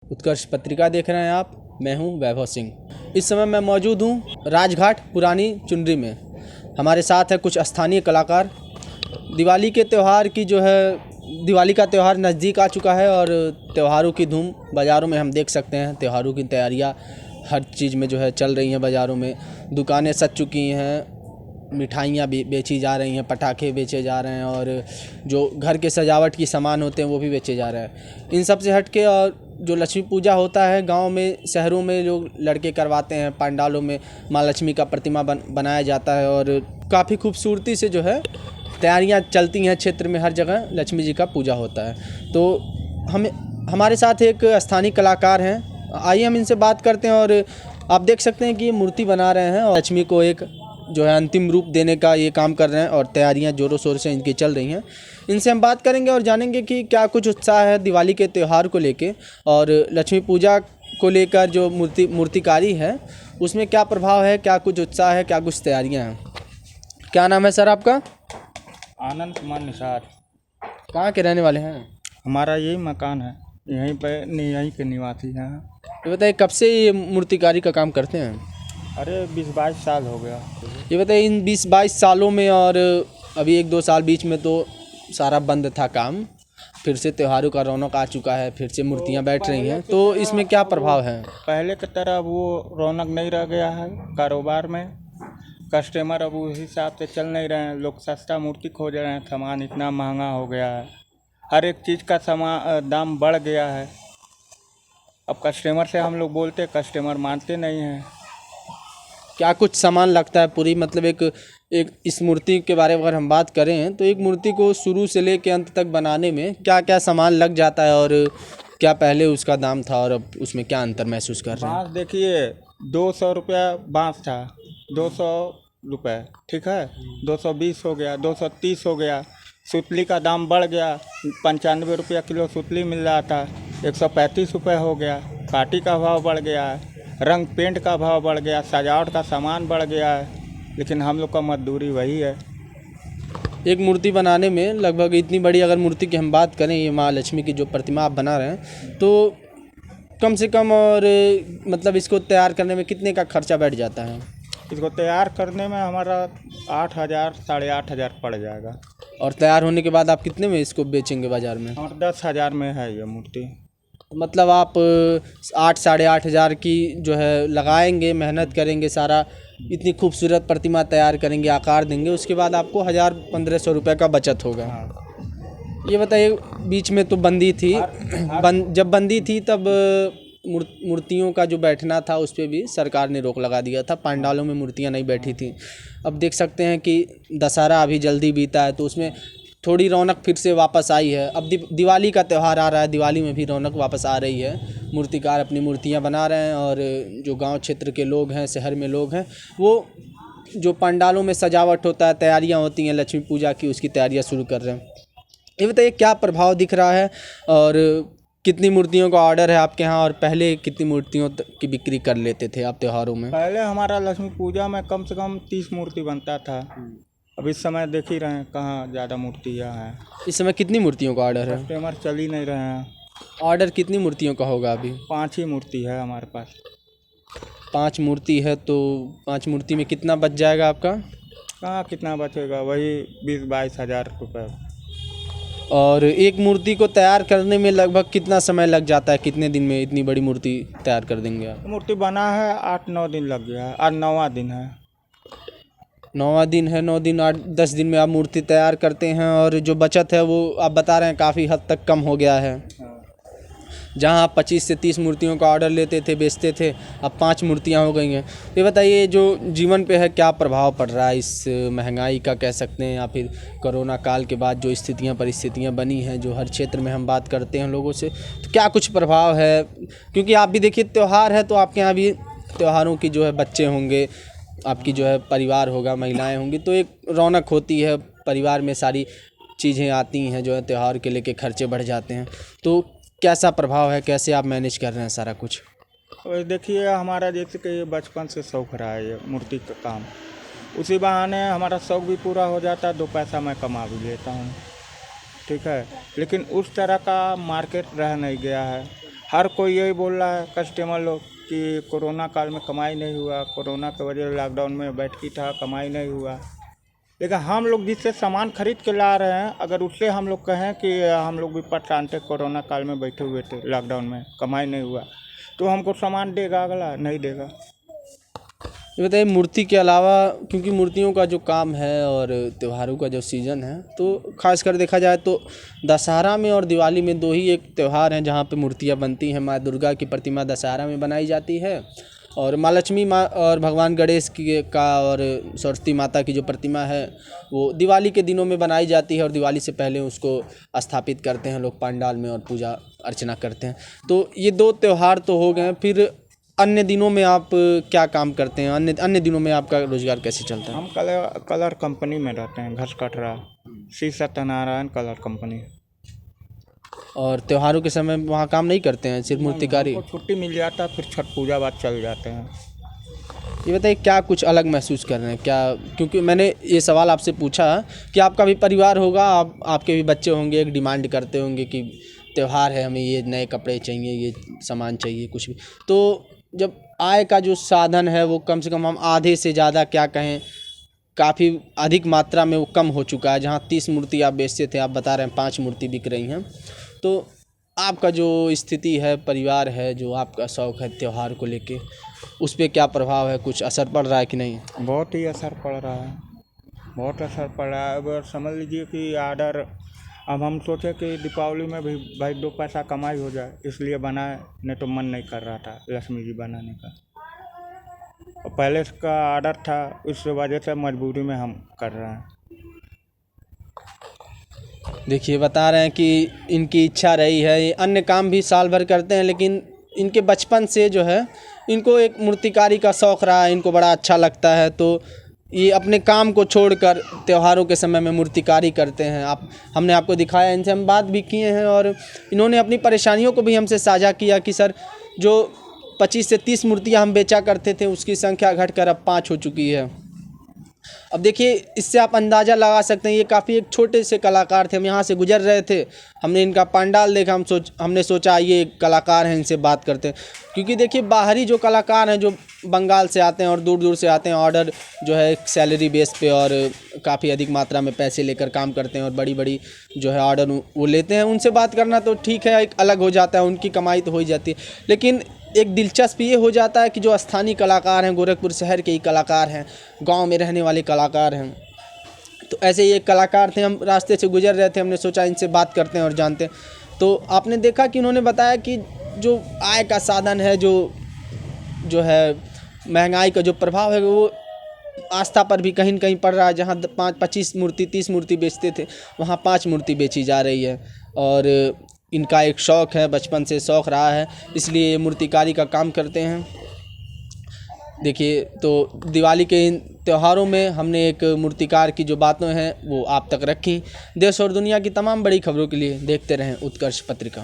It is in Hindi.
उत्कर्ष पत्रिका देख रहे हैं आप। मैं हूं वैभव सिंह। इस समय मैं मौजूद हूं राजघाट पुरानी चुनरी में। हमारे साथ है कुछ स्थानीय कलाकार। दिवाली के त्यौहार की दिवाली का त्यौहार नज़दीक आ चुका है और त्योहारों की धूम बाज़ारों में हम देख सकते हैं। त्योहारों की तैयारियां हर चीज़ में चल रही हैं। बाज़ारों में दुकानें सज चुकी हैं, मिठाइयाँ बेची जा रही हैं, पटाखे बेचे जा रहे हैं और जो घर के सजावट की सामान होते हैं वो भी बेचे जा रहे हैं। इन सब से हट के और जो लक्ष्मी पूजा होता है गांव में, शहरों में लोग लड़के करवाते हैं, पंडालों में माँ लक्ष्मी का प्रतिमा बनाया जाता है और काफ़ी खूबसूरती से तैयारियां चलती हैं। क्षेत्र में हर जगह लक्ष्मी जी का पूजा होता है। तो हमारे साथ एक स्थानीय कलाकार हैं, आइए हम इनसे बात करते हैं। और आप देख सकते हैं कि ये मूर्ति बना रहे हैं और लक्ष्मी को एक अंतिम रूप देने का ये काम कर रहे हैं और तैयारियां जोरों शोर से इनकी चल रही हैं। इनसे हम बात करेंगे और जानेंगे कि क्या कुछ उत्साह है दिवाली के त्यौहार को लेके और लक्ष्मी पूजा को लेकर जो मूर्तिकारी है उसमें क्या प्रभाव है, क्या कुछ उत्साह है, क्या कुछ तैयारियां हैं। क्या नाम है सर आपका? आनंद कुमार निषाद। कहाँ के रहने वाले हैं? हमारा यही मकान है, यहीं पे यहीं के निवासी हैं। ये बताइए कब से ये मूर्तिकारी का काम करते हैं? अरे 20-22 साल हो गया। ये बताइए इन 20-22 सालों में और अभी 1-2 साल बीच में तो सारा बंद था काम, फिर से त्योहारों का रौनक आ चुका है, फिर से मूर्तियां बैठ रही हैं, तो इसमें क्या प्रभाव है? पहले की तरह वो रौनक नहीं रह गया है कारोबार में। कस्टमर अब उस हिसाब से चल नहीं रहे हैं। लोग सस्ता मूर्ति खोज रहे हैं, सामान इतना महंगा हो गया है, हर एक चीज़ का दाम बढ़ गया है। अब कस्टमर से हम लोग बोलते, कस्टमर मानते नहीं हैं। क्या कुछ सामान लगता है पूरी एक इस मूर्ति के बारे में अगर हम बात करें तो एक मूर्ति को शुरू से लेकर अंत तक बनाने में क्या क्या सामान लग जाता है और क्या पहले उसका दाम था और अब उसमें क्या अंतर महसूस कर रहे हैं? बाँस देखिए 200 रुपया बाँस था, 200 रुपये, ठीक है, 220 हो गया, 230 हो गया। सुतली का दाम बढ़ गया, 95 रुपया किलो सुतली मिल रहा था, 135 रुपये हो गया। काटी का भाव बढ़ गया है, रंग पेंट का भाव बढ़ गया, सजावट का सामान बढ़ गया है, लेकिन हम लोग का मजदूरी वही है। एक मूर्ति बनाने में लगभग इतनी बड़ी अगर मूर्ति की हम बात करें, ये माँ लक्ष्मी की जो प्रतिमा आप बना रहे हैं, तो कम से कम और मतलब इसको तैयार करने में कितने का खर्चा बैठ जाता है? इसको तैयार करने में हमारा 8,000 8,500 पड़ जाएगा। और तैयार होने के बाद आप कितने में इसको बेचेंगे बाज़ार में? और 10,000 में है ये मूर्ति। मतलब आप 8 साढ़े 8,000 की लगाएंगे, मेहनत करेंगे, सारा इतनी खूबसूरत प्रतिमा तैयार करेंगे, आकार देंगे, उसके बाद आपको 1,000-1,500 रुपये का बचत होगा। ये बताइए बीच में तो बंदी थी, जब बंदी थी तब मूर्तियों का जो बैठना था उस पर भी सरकार ने रोक लगा दिया था, पंडालों में मूर्तियां नहीं बैठी थी। अब देख सकते हैं कि दशहरा अभी जल्दी बीता है तो उसमें थोड़ी रौनक फिर से वापस आई है। अब दिवाली का त्यौहार आ रहा है, दिवाली में भी रौनक वापस आ रही है। मूर्तिकार अपनी मूर्तियां बना रहे हैं और जो गांव क्षेत्र के लोग हैं, शहर में लोग हैं, वो जो पंडालों में सजावट होता है, तैयारियां होती हैं लक्ष्मी पूजा की, उसकी तैयारियां शुरू कर रहे हैं। ये बताइए क्या प्रभाव दिख रहा है और कितनी मूर्तियों का ऑर्डर है आपके यहाँ और पहले कितनी मूर्तियों की बिक्री कर लेते थे आप त्योहारों में? पहले हमारा लक्ष्मी पूजा में कम से कम 30 मूर्ति बनता था। अब इस समय देख ही रहे हैं कहाँ ज़्यादा मूर्तियाँ हैं। इस समय कितनी मूर्तियों का ऑर्डर है? कस्टमर चल ही नहीं रहे हैं। ऑर्डर कितनी मूर्तियों का होगा अभी? 5 ही मूर्ति है हमारे पास। 5 मूर्ति है तो 5 मूर्ति में कितना बच जाएगा आपका? कहाँ कितना बचेगा, वही 20-22 हज़ार रुपये। और एक मूर्ति को तैयार करने में लगभग कितना समय लग जाता है? कितने दिन में इतनी बड़ी मूर्ति तैयार कर देंगे आप? मूर्ति बना है 8-9 दिन लग गया है, आज 9वां दिन है। 9वां दिन है, 9 दिन 8-10 दिन में आप मूर्ति तैयार करते हैं और जो बचत है वो आप बता रहे हैं काफ़ी हद तक कम हो गया है। जहां आप 25 से 30 मूर्तियों का ऑर्डर लेते थे, बेचते थे, अब 5 मूर्तियां हो गई हैं। ये बताइए जो जीवन पे है क्या प्रभाव पड़ रहा है इस महंगाई का कह सकते हैं या फिर कोरोना काल के बाद जो परिस्थितियां बनी हैं, जो हर क्षेत्र में हम बात करते हैं लोगों से, तो क्या कुछ प्रभाव है? क्योंकि आप भी देखिए त्यौहार है तो आपके यहाँ भी त्योहारों की बच्चे होंगे, आपकी परिवार होगा, महिलाएँ होंगी, तो एक रौनक होती है परिवार में, सारी चीज़ें आती हैं त्यौहार के लेके खर्चे बढ़ जाते हैं। तो कैसा प्रभाव है, कैसे आप मैनेज कर रहे हैं सारा कुछ? और देखिए हमारा जैसे कि ये बचपन से शौक रहा है ये मूर्ति का काम, उसी बहाने हमारा शौक भी पूरा हो जाता है, 2 पैसा मैं कमा भी लेता हूँ, ठीक है। लेकिन उस तरह का मार्केट रह नहीं गया है। हर कोई यही बोल रहा है कस्टमर लोग कि कोरोना काल में कमाई नहीं हुआ, कोरोना की वजह से लॉकडाउन में बैठकी था, कमाई नहीं हुआ। लेकिन हम लोग जिससे सामान खरीद के ला रहे हैं, अगर उससे हम लोग कहें कि हम लोग भी परेशान थे, कोरोना काल में बैठे हुए थे, लॉकडाउन में कमाई नहीं हुआ, तो हमको सामान देगा अगला? नहीं देगा। ये बताइए, मूर्ति के अलावा, क्योंकि मूर्तियों का जो काम है और त्योहारों का जो सीज़न है, तो खासकर देखा जाए तो दशहरा में और दिवाली में दो ही एक त्यौहार हैं जहाँ पे मूर्तियाँ बनती हैं। माँ दुर्गा की प्रतिमा दशहरा में बनाई जाती है और माँ लक्ष्मी माँ और भगवान गणेश की का और सरस्वती माता की जो प्रतिमा है वो दिवाली के दिनों में बनाई जाती है और दिवाली से पहले उसको स्थापित करते हैं लोग पंडाल में और पूजा अर्चना करते हैं। तो ये दो त्यौहार तो हो गए। फिर अन्य दिनों में आप क्या काम करते हैं? अन्य दिनों में आपका रोजगार कैसे चलता है? हम कलर कंपनी में रहते हैं, घस कटरा, श्री सत्यनारायण कलर कंपनी। और त्योहारों के समय वहाँ काम नहीं करते हैं, सिर्फ मूर्तिकारी? हमको छुट्टी मिल जाता, फिर छठ पूजा बाद चल जाते हैं। ये बताइए, क्या कुछ अलग महसूस कर रहे हैं क्या? क्योंकि मैंने ये सवाल आपसे पूछा कि आपका भी परिवार होगा, आपके भी बच्चे होंगे, एक डिमांड करते होंगे कि त्यौहार है, हमें ये नए कपड़े चाहिए, ये सामान चाहिए, कुछ भी। तो जब आय का जो साधन है वो कम से कम हम आधे से ज़्यादा क्या कहें, काफ़ी अधिक मात्रा में वो कम हो चुका है। जहाँ 30 मूर्ति आप बेचते थे, आप बता रहे हैं 5 मूर्ति बिक रही हैं। तो आपका जो स्थिति है, परिवार है, जो आपका शौक़ है त्यौहार को लेके, उस पर क्या प्रभाव है? कुछ असर पड़ रहा है कि नहीं? बहुत ही असर पड़ रहा है, बहुत असर पड़ रहा है। अब समझ लीजिए कि आर्डर, अब हम सोचे कि दीपावली में भी भाई 2 पैसा कमाई हो जाए, इसलिए बनाए, नहीं तो मन नहीं कर रहा था लक्ष्मी जी बनाने का। और पहले का आर्डर था, इस वजह से मजबूरी में हम कर रहे हैं। देखिए, बता रहे हैं कि इनकी इच्छा रही है, ये अन्य काम भी साल भर करते हैं, लेकिन इनके बचपन से जो है इनको एक मूर्तिकारी का शौक़ रहा है, इनको बड़ा अच्छा लगता है। तो ये अपने काम को छोड़कर त्योहारों के समय में मूर्तिकारी करते हैं। हमने आपको दिखाया, इनसे हम बात भी किए हैं और इन्होंने अपनी परेशानियों को भी हमसे साझा किया कि सर, जो 25 से 30 मूर्तियाँ हम बेचा करते थे उसकी संख्या घटकर अब 5 हो चुकी है। अब देखिए, इससे आप अंदाज़ा लगा सकते हैं, ये काफ़ी एक छोटे से कलाकार थे। हम यहाँ से गुजर रहे थे, हमने इनका पंडाल देखा, हमने सोचा ये कलाकार हैं, इनसे बात करते हैं। क्योंकि देखिए, बाहरी जो कलाकार हैं जो बंगाल से आते हैं और दूर दूर से आते हैं, ऑर्डर जो है सैलरी बेस पे और काफ़ी अधिक मात्रा में पैसे लेकर काम करते हैं और बड़ी बड़ी जो है ऑर्डर वो लेते हैं। उनसे बात करना तो ठीक है, एक अलग हो जाता है, उनकी कमाई तो हो ही जाती है। लेकिन एक दिलचस्प ये हो जाता है कि जो स्थानीय कलाकार हैं, गोरखपुर शहर के ही कलाकार हैं, गांव में रहने वाले कलाकार हैं, तो ऐसे ही एक कलाकार थे। हम रास्ते से गुजर रहे थे, हमने सोचा इनसे बात करते हैं और जानते हैं। तो आपने देखा कि उन्होंने बताया कि जो आय का साधन है, जो है महंगाई का जो प्रभाव है, वो आस्था पर भी कहीं न कहीं पड़ रहा है। जहाँ 25 मूर्ति 30 मूर्ति बेचते थे, वहाँ 5 मूर्ति बेची जा रही है। और इनका एक शौक़ है, बचपन से शौक़ रहा है, इसलिए मूर्तिकारी का काम करते हैं। देखिए, तो दिवाली के इन त्योहारों में हमने एक मूर्तिकार की जो बातें हैं वो आप तक रखी। देश और दुनिया की तमाम बड़ी खबरों के लिए देखते रहें उत्कर्ष पत्रिका।